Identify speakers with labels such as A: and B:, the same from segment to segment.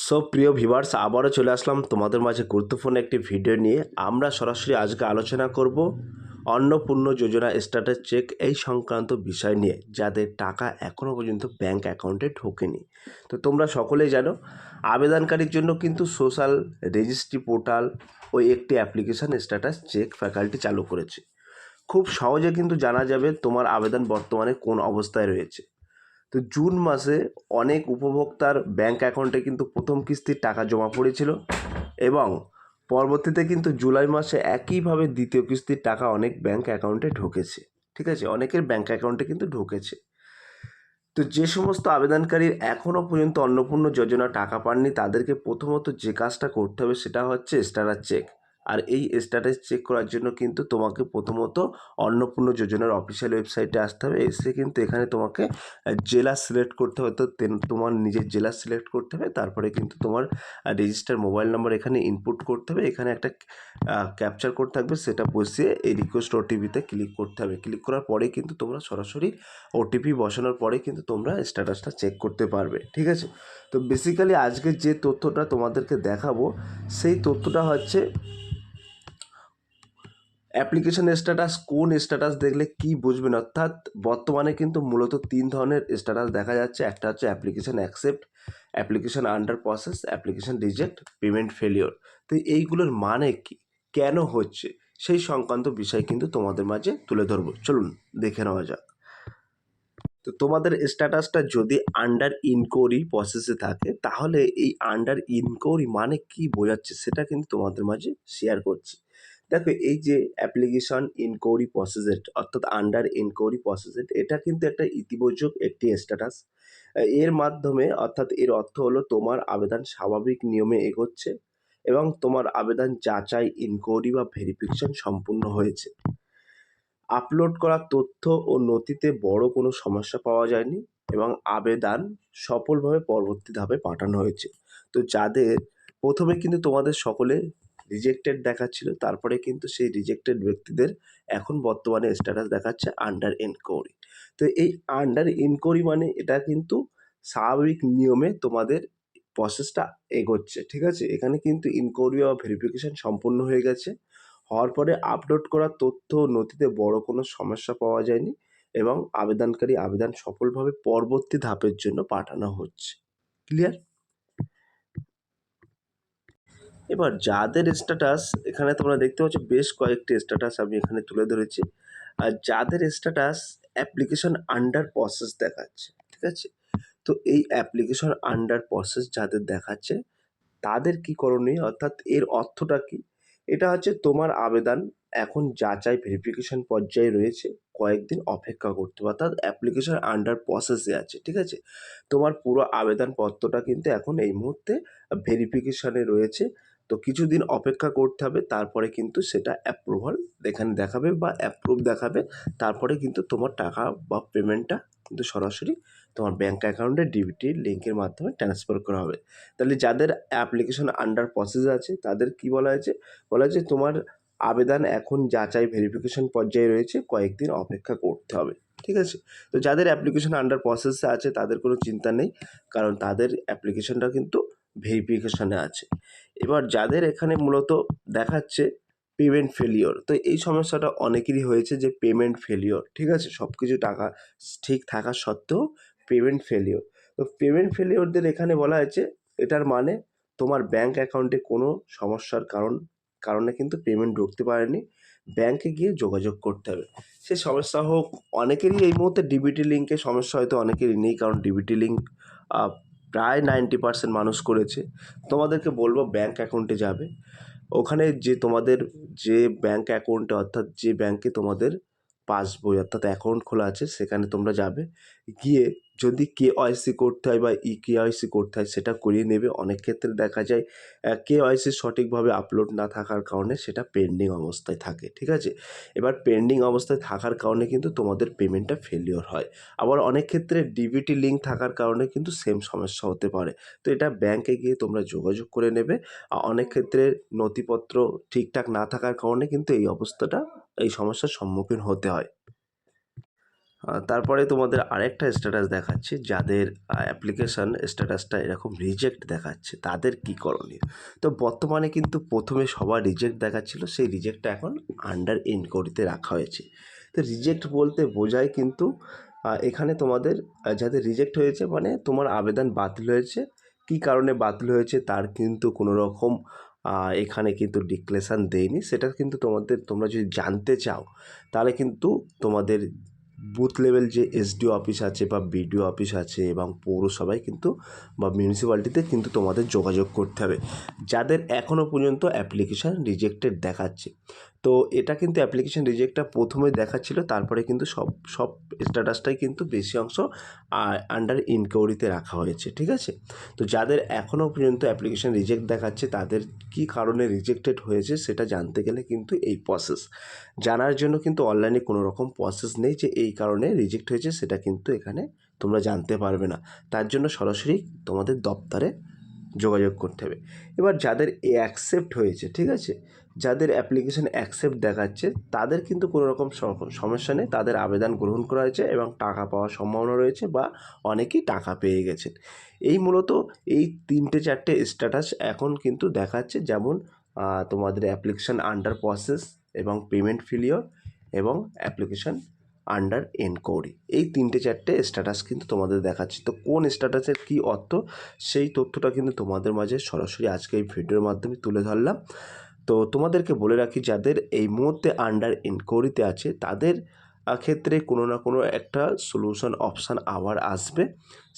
A: সব প্রিয় ভিউয়ার্স, আবারও চলে আসলাম তোমাদের মাঝে গুরুত্বপূর্ণ একটি ভিডিও নিয়ে। আমরা সরাসরি আজকে আলোচনা করব অন্নপূর্ণা যোজনা স্ট্যাটাস চেক এই সংক্রান্ত বিষয় নিয়ে, যাদের টাকা এখনও পর্যন্ত ব্যাংক অ্যাকাউন্টে ঢোকেনি। তো তোমরা সকলেই জানো, আবেদনকারীর জন্য কিন্তু সোশ্যাল রেজিস্ট্রি পোর্টাল ও একটি অ্যাপ্লিকেশন স্ট্যাটাস চেক ফ্যাকাল্টি চালু করেছে। খুব সহজে কিন্তু জানা যাবে তোমার আবেদন বর্তমানে কোন অবস্থায় রয়েছে। তো জুন মাসে অনেক উপভোক্তার ব্যাংক অ্যাকাউন্টে কিন্তু প্রথম কিস্তির টাকা জমা পড়েছিল, এবং পরবর্তীতে কিন্তু জুলাই মাসে একইভাবে দ্বিতীয় কিস্তির টাকা অনেক ব্যাংক অ্যাকাউন্টে ঢুকেছে। ঠিক আছে, অনেকের ব্যাংক অ্যাকাউন্টে কিন্তু ঢুকেছে। তো যে সমস্ত আবেদনকারীর এখনও পর্যন্ত অন্নপূর্ণা যোজনা টাকা পাননি, তাদেরকে প্রথমত যে কাজটা করতে হবে সেটা হচ্ছে স্ট্যাটাস চেক। আর এই স্ট্যাটাস চেক করার জন্য কিন্তু তোমাকে প্রথমত অন্নপূর্ণা যোজনার অফিসিয়াল ওয়েবসাইটে আসতে হবে। এসে কিন্তু এখানে তোমাকে জেলা সিলেক্ট করতে হবে, তো তোমার নিজের জেলা সিলেক্ট করতে হবে। তারপরে কিন্তু তোমার রেজিস্টার মোবাইল নাম্বার এখানে ইনপুট করতে হবে। এখানে একটা ক্যাপচার কোড থাকবে, সেটা বসিয়ে এই রিকোয়েস্ট ওটিপিতে ক্লিক করতে হবে। ক্লিক করার পরেই কিন্তু তোমরা সরাসরি ওটিপি বসানোর পরে কিন্তু তোমরা স্ট্যাটাসটা চেক করতে পারবে। ঠিক আছে, তো বেসিক্যালি আজকে যে তথ্যটা তোমাদেরকে দেখাবো, সেই তথ্যটা হচ্ছে অ্যাপ্লিকেশন স্ট্যাটাস। কোন স্ট্যাটাস দেখলে কি বুঝবেন, অর্থাৎ বর্তমানে কিন্তু মূলত 3 ধরনের স্ট্যাটাস দেখা যাচ্ছে। একটা হচ্ছে application accept, application under process, application reject, payment failure. তো এইগুলোর মানে কি, কেন হচ্ছে, সেই সংক্রান্ত বিষয় কিন্তু তোমাদের মাঝে তুলে ধরবো। চলুন দেখে নেওয়া যাক। তো তোমাদের স্ট্যাটাসটা যদি আন্ডার ইনকোয়ারি প্রসেসে থাকে, তাহলে এই আন্ডার ইনকোয়ারি মানে কি বোঝাচ্ছে সেটা কিন্তু তোমাদের মাঝে শেয়ার করছি। দেখো, এই যে অ্যাপ্লিকেশন ইনকোয়ারি প্রসেসেড অর্থাৎ আন্ডার ইনকোয়ারি প্রসেসেড, এটা কিন্তু একটা ইতিবাচক একটি স্ট্যাটাস। এর মাধ্যমে, অর্থাৎ এর অর্থ হলো তোমার আবেদন স্বাভাবিক নিয়মে এগোচ্ছে এবং তোমার আবেদন যাচাই, ইনকোয়ারি বা ভেরিফিকেশন সম্পূর্ণ হয়েছে। আপলোড করা তথ্য ও নথিতে বড় কোনো সমস্যা পাওয়া যায়নি এবং আবেদন সফলভাবে পরবর্তী ধাপে পাঠানো হয়েছে। তো যাদের প্রথমে কিন্তু তোমাদের সকলে রিজেক্টেড দেখাচ্ছিল, তারপরে কিন্তু সেই রিজেক্টেড ব্যক্তিদের এখন বর্তমানে স্ট্যাটাস দেখাচ্ছে আন্ডার এনকোয়ারি। তো এই আন্ডার এনকোয়ারি মানে এটা কিন্তু স্বাভাবিক নিয়মে তোমাদের প্রসেসটা এগোচ্ছে। ঠিক আছে, এখানে কিন্তু ইনকোয়ারি বা ভেরিফিকেশন সম্পূর্ণ হয়ে গেছে। হওয়ার পরে আপলোড করা তথ্য নথিতে বড় কোনো সমস্যা পাওয়া যায়নি এবং আবেদনকারী আবেদন সফলভাবে পরবর্তী ধাপের জন্য পাঠানো হচ্ছে। ক্লিয়ার? এবার যাদের স্ট্যাটাস এখানে তোমরা দেখতে পাচ্ছ, বেশ কয়েকটি স্ট্যাটাস আমি এখানে তুলে ধরেছি। আর যাদের স্ট্যাটাস অ্যাপ্লিকেশন আন্ডার প্রসেস দেখাচ্ছে, ঠিক আছে, তো এই অ্যাপ্লিকেশন আন্ডার প্রসেস যাদের দেখাচ্ছে, তাদের কি করণীয়, অর্থাৎ এর অর্থটা কি? এটা হচ্ছে তোমার আবেদন এখন যাচাই ভেরিফিকেশন পর্যায়ে রয়েছে, কয়েকদিন অপেক্ষা করতে হবে, অর্থাৎ অ্যাপ্লিকেশন আন্ডার প্রসেসে আছে। ঠিক আছে, তোমার পুরো আবেদনপত্রটা কিন্তু এখন এই মুহূর্তে ভেরিফিকেশনে রয়েছে। তো কিছুদিন অপেক্ষা করতে হবে, তারপরে কিন্তু সেটা অ্যাপ্রুভাল এখানে দেখাবে বা অ্যাপ্রুভ দেখাবে। তারপরে কিন্তু তোমার টাকা বা পেমেন্টটা কিন্তু সরাসরি তোমার ব্যাঙ্ক অ্যাকাউন্টে ডিবিটি লিঙ্কের মাধ্যমে ট্রান্সফার করা হবে। তাহলে যাদের অ্যাপ্লিকেশন আন্ডার প্রসেস আছে, তাদের কি বলা হয়েছে, বলা হয়েছে তোমার আবেদন এখন যাচাই ভেরিফিকেশন পর্যায়ে রয়েছে, কয়েকদিন অপেক্ষা করতে হবে। ঠিক আছে, তো যাদের অ্যাপ্লিকেশন আন্ডার প্রসেসে আছে তাদের কোনো চিন্তা নেই, কারণ তাদের অ্যাপ্লিকেশনটা কিন্তু ভেরিফিকেশনে আছে। এবার যাদের এখানে মূলত দেখাচ্ছে পেমেন্ট ফেলিওর, তো এই সমস্যাটা অনেকেরই হয়েছে যে পেমেন্ট ফেলিওর। ঠিক আছে, সব কিছু টাকা ঠিক থাকা সত্ত্বেও পেমেন্ট ফেলিওর। তো পেমেন্ট ফেলিওরদের এখানে বলা হয়েছে, এটার মানে তোমার ব্যাঙ্ক অ্যাকাউন্টে কোনো সমস্যার কারণে কিন্তু পেমেন্ট ঢুকতে পারেনি, ব্যাংকে গিয়ে যোগাযোগ করতে হবে। সে সমস্যা হোক, অনেকেরই এই মুহূর্তে ডিবিটি লিঙ্কের সমস্যা হয়তো অনেকেরই নেই, কারণ ডিবিটি লিঙ্ক প্রায় 90% মানুষ করেছে। তোমাদেরকে বলবো ব্যাঙ্ক অ্যাকাউন্টে যাবে, ওখানে যে তোমাদের যে ব্যাঙ্ক অ্যাকাউন্টে, অর্থাৎ যে ব্যাঙ্কে তোমাদের পাসবই অর্থাৎ অ্যাকাউন্ট খোলা আছে, সেখানে তোমরা যাবে। গিয়ে যদি কেওয়াইসি করতে হয় বা ইকেওয়াইসি করতে হয়, সেটা করিয়ে নেবে। অনেক ক্ষেত্রে দেখা যায় কেওয়াইসি সঠিকভাবে আপলোড না থাকার কারণে সেটা পেন্ডিং অবস্থায় থাকে। ঠিক আছে, এবার পেন্ডিং অবস্থায় থাকার কারণে কিন্তু তোমাদের পেমেন্টটা ফেলিওর হয়। আবার অনেক ক্ষেত্রে ডিবিটি লিঙ্ক থাকার কারণে কিন্তু সেম সমস্যা হতে পারে। তো এটা ব্যাঙ্কে গিয়ে তোমরা যোগাযোগ করে নেবে। অনেক ক্ষেত্রে নথিপত্র ঠিকঠাক না থাকার কারণে কিন্তু এই সমস্যার সম্মুখীন হতে হয়। তারপরে তোমাদের আরেকটা স্ট্যাটাস দেখাচ্ছি, যাদের অ্যাপ্লিকেশান স্ট্যাটাসটা এরকম রিজেক্ট দেখাচ্ছে তাদের কী করণীয়। তো বর্তমানে কিন্তু প্রথমে সবার রিজেক্ট দেখাচ্ছিল, সেই রিজেক্টটা এখন আন্ডার ইনকোয়ারিতে রাখা হয়েছে। তো রিজেক্ট বলতে বোঝায় কিন্তু এখানে তোমাদের যাদের রিজেক্ট হয়েছে মানে তোমার আবেদন বাতিল হয়েছে, কী কারণে বাতিল হয়েছে তার কিন্তু কোনো রকম এখানে কিন্তু ডিক্লেরেশান দেয়নি। সেটা কিন্তু তোমরা যদি জানতে চাও তাহলে কিন্তু তোমাদের বুথ লেভেল যে এসডিও অফিস আছে বা বিডিও অফিস আছে এবং পৌরসভায় কিন্তু বা মিউনিসিপ্যালিটিতে কিন্তু তোমাদের যোগাযোগ করতে হবে, যাদের এখনও পর্যন্ত অ্যাপ্লিকেশান রিজেক্টেড দেখাচ্ছে। তো এটা কিন্তু অ্যাপ্লিকেশান রিজেক্টটা প্রথমে দেখাচ্ছিল, তারপরে কিন্তু সব স্ট্যাটাসটাই কিন্তু বেশি অংশ আন্ডার ইনকোয়ারিতে রাখা হয়েছে, ঠিক আছে। তো যাদের এখনও পর্যন্ত অ্যাপ্লিকেশান রিজেক্ট দেখাচ্ছে তাদের কী কারণে রিজেক্টেড হয়েছে সেটা জানতে গেলে কিন্তু এই প্রসেস জানার জন্য কিন্তু অনলাইনে কোনো রকম প্রসেস নেই যে এই কারণে রিজেক্ট হয়েছে, সেটা কিন্তু এখানে তোমরা জানতে পারবে না। তার জন্য সরাসরি তোমাদের দপ্তরে যোগাযোগ করতে হবে। এবার যাদের অ্যাকসেপ্ট হয়েছে, ঠিক আছে, যাদের অ্যাপ্লিকেশান অ্যাকসেপ্ট দেখাচ্ছে তাদের কিন্তু কোনো রকম সমস্যা নেই, তাদের আবেদন গ্রহণ করা হয়েছে এবং টাকা পাওয়ার সম্ভাবনা রয়েছে বা অনেকেই টাকা পেয়ে গেছেন। এই মূলত এই 3-4টে স্ট্যাটাস এখন কিন্তু দেখাচ্ছে, যেমন তোমাদের অ্যাপ্লিকেশান আন্ডার প্রসেস এবং পেমেন্ট ফেলিওর এবং অ্যাপ্লিকেশান আন্ডার এনকোয়ারি, এই 3-4টে স্ট্যাটাস কিন্তু তোমাদের দেখাচ্ছে। তো কোন স্ট্যাটাসের কী অর্থ সেই তথ্যটা কিন্তু তোমাদের মাঝে সরাসরি আজকে এই ভিডিওর মাধ্যমে তুলে ধরলাম। তো তোমাদেরকে বলে রাখি, যাদের এই মুহূর্তে আন্ডার এনকোয়ারিতে আছে তাদের ক্ষেত্রে কোনো না কোনো একটা সলিউশন অপশান আবার আসবে,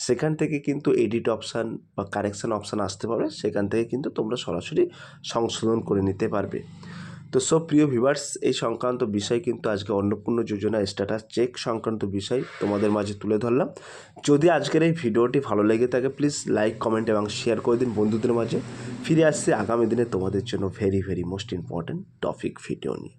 A: সেখান থেকে কিন্তু এডিট অপশান বা কারেকশান অপশান আসতে পারে, সেখান থেকে কিন্তু তোমরা সরাসরি সংশোধন করে নিতে পারবে। তো সব প্রিয় ভিউয়ার্স, এই সংক্রান্ত বিষয় কিন্তু আজকে অন্নপূর্ণা যোজনা স্ট্যাটাস চেক সংক্রান্ত বিষয় তোমাদের মাঝে তুলে ধরলাম। যদি আজকের এই ভিডিওটি ভালো লেগে থাকে প্লিজ লাইক, কমেন্ট এবং শেয়ার করে দিন বন্ধুদের মাঝে। ফিরে আসছে আগামী দিনে তোমাদের জন্য very most important topic video নিয়ে।